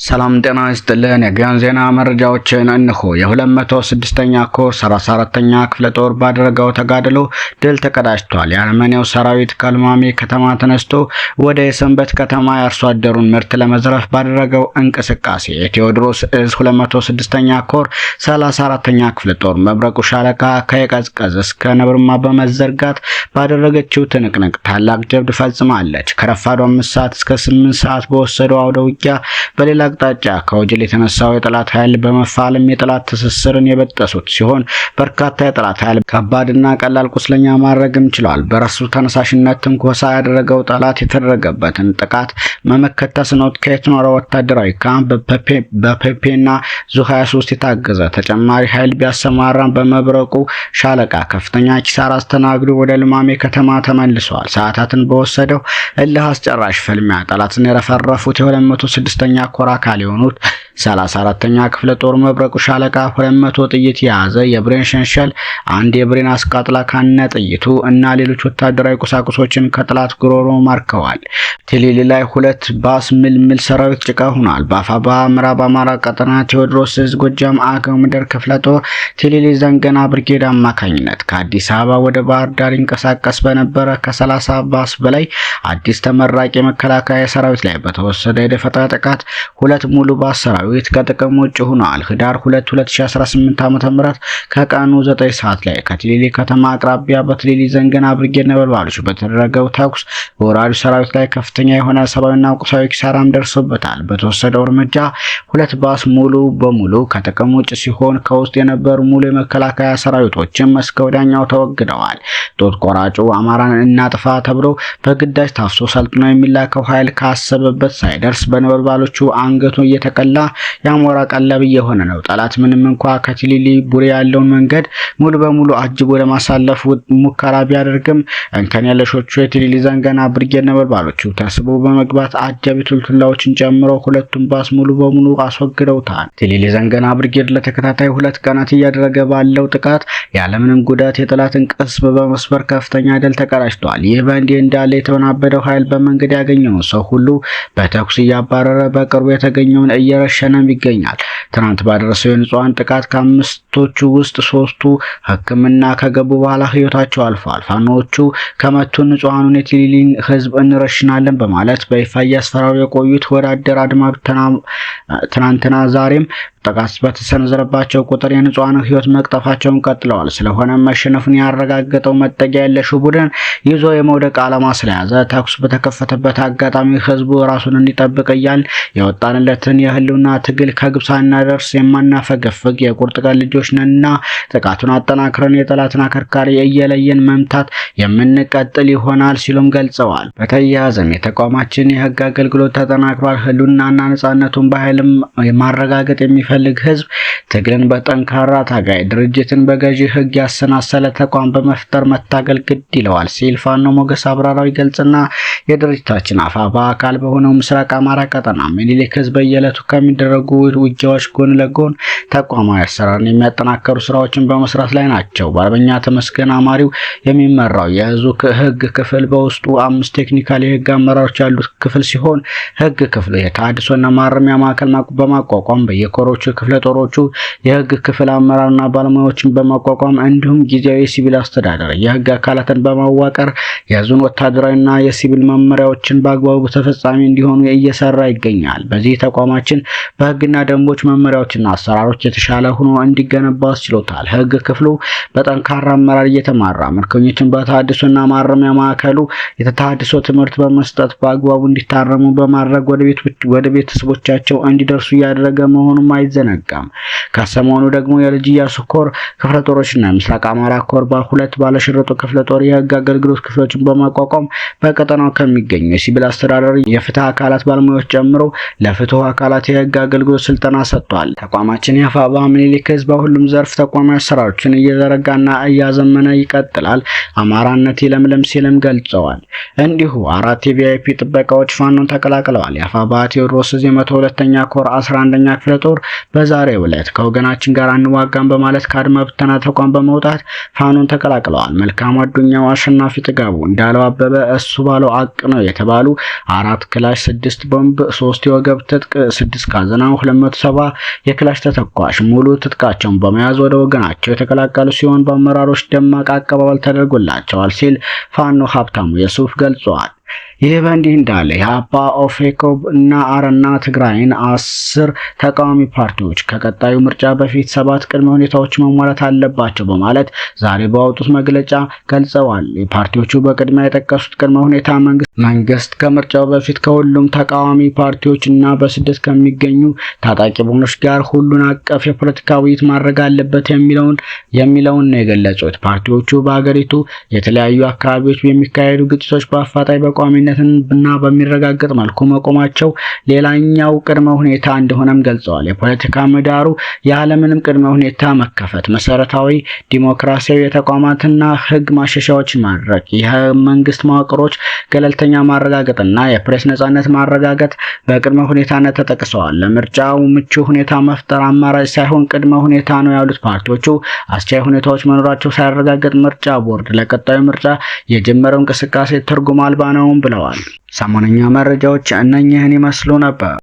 ሰላም ጤና ይስጥልን። የግያን ዜና መረጃዎችን እንሆ። የ206ኛ ኮር 34ኛ ክፍለ ጦር ባደረገው ተጋድሎ ድል ተቀዳጅቷል። የአርመኒያው ሰራዊት ከልማሜ ከተማ ተነስቶ ወደ የሰንበት ከተማ ያርሶ አደሩን ምርት ለመዝረፍ ባደረገው እንቅስቃሴ የቴዎድሮስ እዝ 206ኛ ኮር 34ኛ ክፍለ ጦር መብረቁ ሻለቃ ከየቀዝቀዝ እስከ ነብርማ በመዘርጋት ባደረገችው ትንቅንቅ ታላቅ ጀብድ ፈጽማለች። ከረፋዱ 5 ሰዓት እስከ 8 ሰዓት በወሰደው አውደ ውጊያ በሌላ አቅጣጫ ከወጀል የተነሳው የጠላት ኃይል በመፋለም የጠላት ትስስርን የበጠሱት ሲሆን በርካታ የጠላት ኃይል ከባድና ቀላል ቁስለኛ ማድረግም ችሏል። በራሱ ተነሳሽነት ትንኮሳ ያደረገው ጠላት የተደረገበትን ጥቃት መመከት ተስኖት ከየትኖረ ወታደራዊ ካምፕ በፔፔና ዙ23 የታገዘ ተጨማሪ ኃይል ቢያሰማራም በመብረቁ ሻለቃ ከፍተኛ ኪሳራ አስተናግዶ ወደ ልማሜ ከተማ ተመልሷል። ሰዓታትን በወሰደው እልህ አስጨራሽ ፍልሚያ ጠላትን የረፈረፉት የ206ኛ ኮር አካል የሆኑት 34ኛ ክፍለ ጦር መብረቁ ሻለቃ 200 ጥይት የያዘ የብሬን ሸንሸል፣ አንድ የብሬን አስቃጥላ ካነ ጥይቱ እና ሌሎች ወታደራዊ ቁሳቁሶችን ከጠላት ጉሮሮ ማርከዋል። ቲሊሊ ላይ 2 ባስ ምልምል ሰራዊት ጭቃ ሆኗል። በአፋባ ምዕራብ አማራ ቀጠና ቴዎድሮስ እዝ ጎጃም አገው ምድር ክፍለ ጦር ቲሊሊ ዘንገና ብርጌድ አማካኝነት ከአዲስ አበባ ወደ ባህር ዳር ይንቀሳቀስ በነበረ ከ30 ባስ በላይ አዲስ ተመራቂ መከላከያ ሰራዊት ላይ በተወሰደ የደፈጣ ጥቃት 2 ሙሉ ባስ ሰራዊት ከጥቅም ውጭ ሆኗል። ህዳር 2 2018 ዓ.ም ከቀኑ 9 ሰዓት ላይ ከቲሊሊ ከተማ አቅራቢያ በቲሊሊ ዘንገና ብርጌድ ነበልባሎች በተደረገው ተኩስ በወራሪ ሰራዊት ላይ ከፍተኛ የሆነ ሰብአዊና ቁሳዊ ኪሳራም ደርሶበታል። በተወሰደው እርምጃ 2 ባስ ሙሉ በሙሉ ከጥቅም ውጭ ሲሆን ከውስጥ የነበሩ ሙሉ የመከላከያ ሰራዊቶችም እስከ ወዲያኛው ተወግደዋል። ጦት ቆራጩ አማራን እናጥፋ ተብሎ በግዳጅ ታፍሶ ሰልጥኖ የሚላከው ኃይል ካሰበበት ሳይደርስ በነበልባሎቹ አንገቱ እየተቀላ ያሞራ ቀለብ የሆነ ነው። ጠላት ምንም እንኳን ከቲሊሊ ቡሬ ያለውን መንገድ ሙሉ በሙሉ አጅቦ ለማሳለፍ ሙከራ ቢያደርግም እንከን ያለሾቹ የቲሊሊ ዘንገና ብርጌድ ነበልባሎቹ ተስቦ በመግባት አጃቢ ቱልቱላዎችን ጨምሮ 2ቱን ባስ ሙሉ በሙሉ አስወግደውታል። ቲሊሊ ዘንገና ብርጌድ ለተከታታይ 2 ቀናት እያደረገ ባለው ጥቃት ያለምንም ጉዳት የጠላትን ቅስም በመስበር ከፍተኛ ድል ተቀዳጅቷል። ይህ በእንዲህ እንዳለ የተወናበደው ኃይል በመንገድ ያገኘውን ሰው ሁሉ በተኩስ እያባረረ በቅርቡ የተገኘውን እየረሸነም ይገኛል። ትናንት ባደረሰው የንጹሃን ጥቃት ከ5ቶቹ ውስጥ 3ቱ ሕክምና ከገቡ በኋላ ህይወታቸው አልፏል። ፋኖቹ ከመቱ ንጹሃኑን የቲሊሊን ህዝብ እንረሽናለን በማለት በይፋ እያስፈራሩ የቆዩት ወዳደር አድማ ትናንትና ዛሬም ጥቃት በተሰነዘረባቸው ቁጥር የንጹሃን ህይወት መቅጠፋቸውን ቀጥለዋል። ስለሆነ መሸነፉን ያረጋገጠው መጠጊያ የለሹ ቡድን ይዞ የመውደቅ ዓላማ ስለያዘ ተኩስ በተከፈተበት አጋጣሚ ህዝቡ ራሱን እንዲጠብቅ እያል የወጣንለትን የህልውና ትግል ከግብ ሳናደርስ የማናፈገፍግ የቁርጥ ቀን ልጆች ነንና ጥቃቱን አጠናክረን የጠላትን አከርካሪ እየለየን መምታት የምንቀጥል ይሆናል ሲሉም ገልጸዋል። በተያያዘም የተቋማችን የህግ አገልግሎት ተጠናክሯል። ህልውናና ነጻነቱን በኃይልም ማረጋገጥ የሚፈልግ ህዝብ ትግልን በጠንካራ ታጋይ ድርጅትን በገዢ ህግ ያሰናሰለ ተቋም በመፍጠር መታገል ግድ ይለዋል ሲል ፋኖ ሞገስ አብራራው ገልጽና የድርጅታችን አፋባ አካል በሆነው ምስራቅ አማራ ቀጠና ምኒልክ ህዝብ በየዕለቱ ከሚደረጉ ውጊያዎች ጎን ለጎን ተቋማዊ አሰራርን የሚያጠናክሩ ስራዎችን በመስራት ላይ ናቸው። በአርበኛ ተመስገን አማሪው የሚመራው የህዝቡ ህግ ክፍል በውስጡ 5 ቴክኒካል የህግ አመራሮች ያሉት ክፍል ሲሆን ህግ ክፍሉ የተሃድሶና ማረሚያ ማዕከል በማቋቋም በየኮሮቹ ክፍለ ጦሮቹ የህግ ክፍል አመራርና ባለሙያዎችን በማቋቋም እንዲሁም ጊዜያዊ ሲቪል አስተዳደር የህግ አካላትን በማዋቀር የህዝቡን ወታደራዊና የሲቪል መመሪያዎችን በአግባቡ ተፈጻሚ እንዲሆኑ እየሰራ ይገኛል። በዚህ ተቋማችን በህግና ደንቦች መመሪያዎችና አሰራሮች የተሻለ ሆኖ እንዲገነባ አስችሎታል። ህግ ክፍሉ በጠንካራ አመራር እየተመራ ምርኮኞችን በተሃድሶና ማረሚያ ማዕከሉ የተሃድሶ ትምህርት በመስጠት በአግባቡ እንዲታረሙ በማድረግ ወደ ቤተሰቦቻቸው እንዲደርሱ እያደረገ መሆኑም አይዘነጋም። ከሰሞኑ ደግሞ የልጅ ኢያሱ ኮር ክፍለ ጦሮችና ምስራቅ አማራ ኮር በ2 ባለሽርጡ ክፍለ ጦር የህግ አገልግሎት ክፍሎችን በማቋቋም በቀጠናው ከሚገኙ የሲቪል አስተዳደር የፍትህ አካላት ባለሙያዎች ጨምሮ ለፍትህ አካላት የህግ አገልግሎት ስልጠና ሰጥቷል። ተቋማችን የአፋባ ምኒልክ ህዝብ በሁሉም ዘርፍ ተቋማዊ አሰራሮችን እየዘረጋና እያዘመነ ይቀጥላል። አማራነት ይለምለም ሲልም ገልጸዋል። እንዲሁ 4 የቪአይፒ ጥበቃዎች ፋኖን ተቀላቅለዋል። የአፋባ ቴዎድሮስ እዝ 102ኛ ኮር 11ኛ ክፍለ ጦር በዛሬው ዕለት ከወገናችን ጋር አንዋጋም በማለት ከአድማ ብተና ተቋም በመውጣት ፋኖን ተቀላቅለዋል። መልካም አዱኛው፣ አሸናፊ ጥጋቡ፣ እንዳለው አበበ፣ እሱ ባለው አቅ ነው የተባሉ 4 ክላሽ 6 ቦምብ 3 የወገብ ትጥቅ 6 ካዘና ካዝና 270 የክላሽ ተተኳሽ ሙሉ ትጥቃቸውን በመያዝ ወደ ወገናቸው የተቀላቀሉ ሲሆን በአመራሮች ደማቅ አቀባበል ተደርጎላቸዋል ሲል ፋኖ ሀብታሙ የሱፍ ገልጿል። ይህ በእንዲህ እንዳለ ኢህአፓ፣ ኦፌኮ እና አረና ትግራይን 10 ተቃዋሚ ፓርቲዎች ከቀጣዩ ምርጫ በፊት 7 ቅድመ ሁኔታዎች መሟላት አለባቸው በማለት ዛሬ ባወጡት መግለጫ ገልጸዋል። የፓርቲዎቹ በቅድሚያ የጠቀሱት ቅድመ ሁኔታ መንግስት ከምርጫው በፊት ከሁሉም ተቃዋሚ ፓርቲዎች እና በስደት ከሚገኙ ታጣቂ ቡድኖች ጋር ሁሉን አቀፍ የፖለቲካ ውይይት ማድረግ አለበት የሚለውን ነው የገለጹት። ፓርቲዎቹ በአገሪቱ የተለያዩ አካባቢዎች የሚካሄዱ ግጭቶች በአፋጣኝ በቋሚነትና በሚረጋገጥ መልኩ መቆማቸው ሌላኛው ቅድመ ሁኔታ እንደሆነም ገልጸዋል። የፖለቲካ ምህዳሩ ያለምንም ቅድመ ሁኔታ መከፈት፣ መሰረታዊ ዲሞክራሲያዊ የተቋማትና ህግ ማሻሻያዎችን ማድረግ፣ የመንግስት መዋቅሮች ገለልተኛ ማረጋገጥና የፕሬስ ነጻነት ማረጋገጥ በቅድመ ሁኔታነት ተጠቅሰዋል። ለምርጫው ምቹ ሁኔታ መፍጠር አማራጭ ሳይሆን ቅድመ ሁኔታ ነው ያሉት ፓርቲዎቹ አስቻይ ሁኔታዎች መኖራቸው ሳያረጋግጥ ምርጫ ቦርድ ለቀጣዩ ምርጫ የጀመረው እንቅስቃሴ ትርጉም አልባ ነው ብለዋል። ሰሞነኛ መረጃዎች እነኚህን ይመስሉ ነበር።